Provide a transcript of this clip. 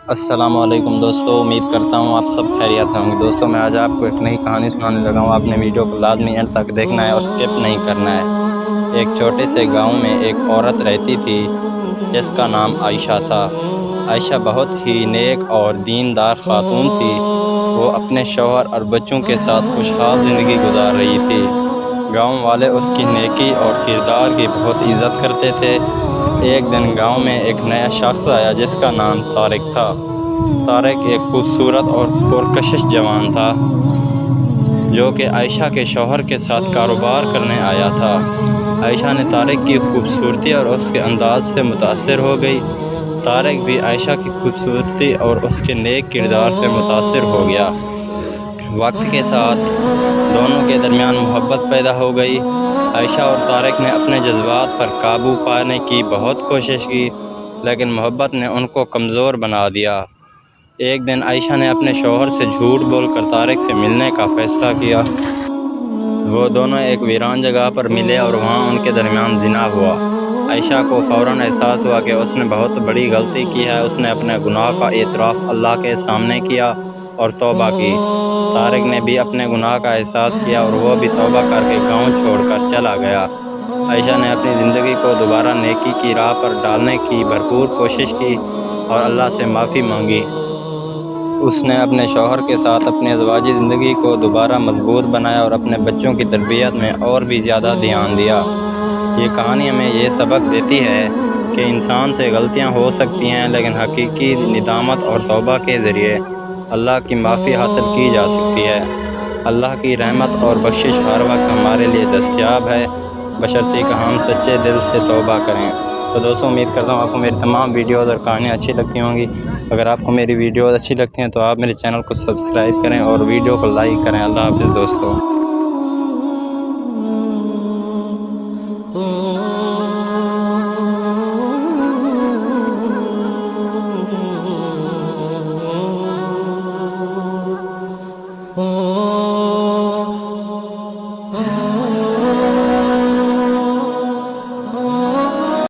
السلام علیکم دوستو، امید کرتا ہوں آپ سب خیریت سے ہوں گے۔ دوستو میں آج آپ کو ایک نئی کہانی سنانے لگا ہوں۔ آپ نے ویڈیو کو لازمی اینڈ تک دیکھنا ہے اور اسکپ نہیں کرنا ہے۔ ایک چھوٹے سے گاؤں میں ایک عورت رہتی تھی جس کا نام عائشہ تھا۔ عائشہ بہت ہی نیک اور دیندار خاتون تھی۔ وہ اپنے شوہر اور بچوں کے ساتھ خوشحال زندگی گزار رہی تھی۔ گاؤں والے اس کی نیکی اور کردار کی بہت عزت کرتے تھے۔ ایک دن گاؤں میں ایک نیا شخص آیا جس کا نام طارق تھا۔ طارق ایک خوبصورت اور پرکشش جوان تھا جو کہ عائشہ کے شوہر کے ساتھ کاروبار کرنے آیا تھا۔ عائشہ نے طارق کی خوبصورتی اور اس کے انداز سے متاثر ہو گئی۔ طارق بھی عائشہ کی خوبصورتی اور اس کے نیک کردار سے متاثر ہو گیا۔ وقت کے ساتھ دونوں کے درمیان محبت پیدا ہو گئی۔ عائشہ اور طارق نے اپنے جذبات پر قابو پانے کی بہت کوشش کی، لیکن محبت نے ان کو کمزور بنا دیا۔ ایک دن عائشہ نے اپنے شوہر سے جھوٹ بول کر طارق سے ملنے کا فیصلہ کیا۔ وہ دونوں ایک ویران جگہ پر ملے اور وہاں ان کے درمیان زنا ہوا۔ عائشہ کو فوراً احساس ہوا کہ اس نے بہت بڑی غلطی کی ہے۔ اس نے اپنے گناہ کا اعتراف اللہ کے سامنے کیا اور توبہ کی۔ طارق نے بھی اپنے گناہ کا احساس کیا اور وہ بھی توبہ کر کے گاؤں چھوڑ کر چلا گیا۔ عائشہ نے اپنی زندگی کو دوبارہ نیکی کی راہ پر ڈالنے کی بھرپور کوشش کی اور اللہ سے معافی مانگی۔ اس نے اپنے شوہر کے ساتھ اپنی ازدواجی زندگی کو دوبارہ مضبوط بنایا اور اپنے بچوں کی تربیت میں اور بھی زیادہ دھیان دیا۔ یہ کہانی ہمیں یہ سبق دیتی ہے کہ انسان سے غلطیاں ہو سکتی ہیں، لیکن حقیقی ندامت اور توبہ کے ذریعے اللہ کی معافی حاصل کی جا سکتی ہے۔ اللہ کی رحمت اور بخشش ہر وقت ہمارے لیے دستیاب ہے، بشرطیکہ کہ ہم سچے دل سے توبہ کریں۔ تو دوستوں، امید کرتا ہوں آپ کو میری تمام ویڈیوز اور کہانیاں اچھی لگتی ہوں گی۔ اگر آپ کو میری ویڈیوز اچھی لگتی ہیں تو آپ میرے چینل کو سبسکرائب کریں اور ویڈیو کو لائک کریں۔ اللہ حافظ دوستو۔ Oh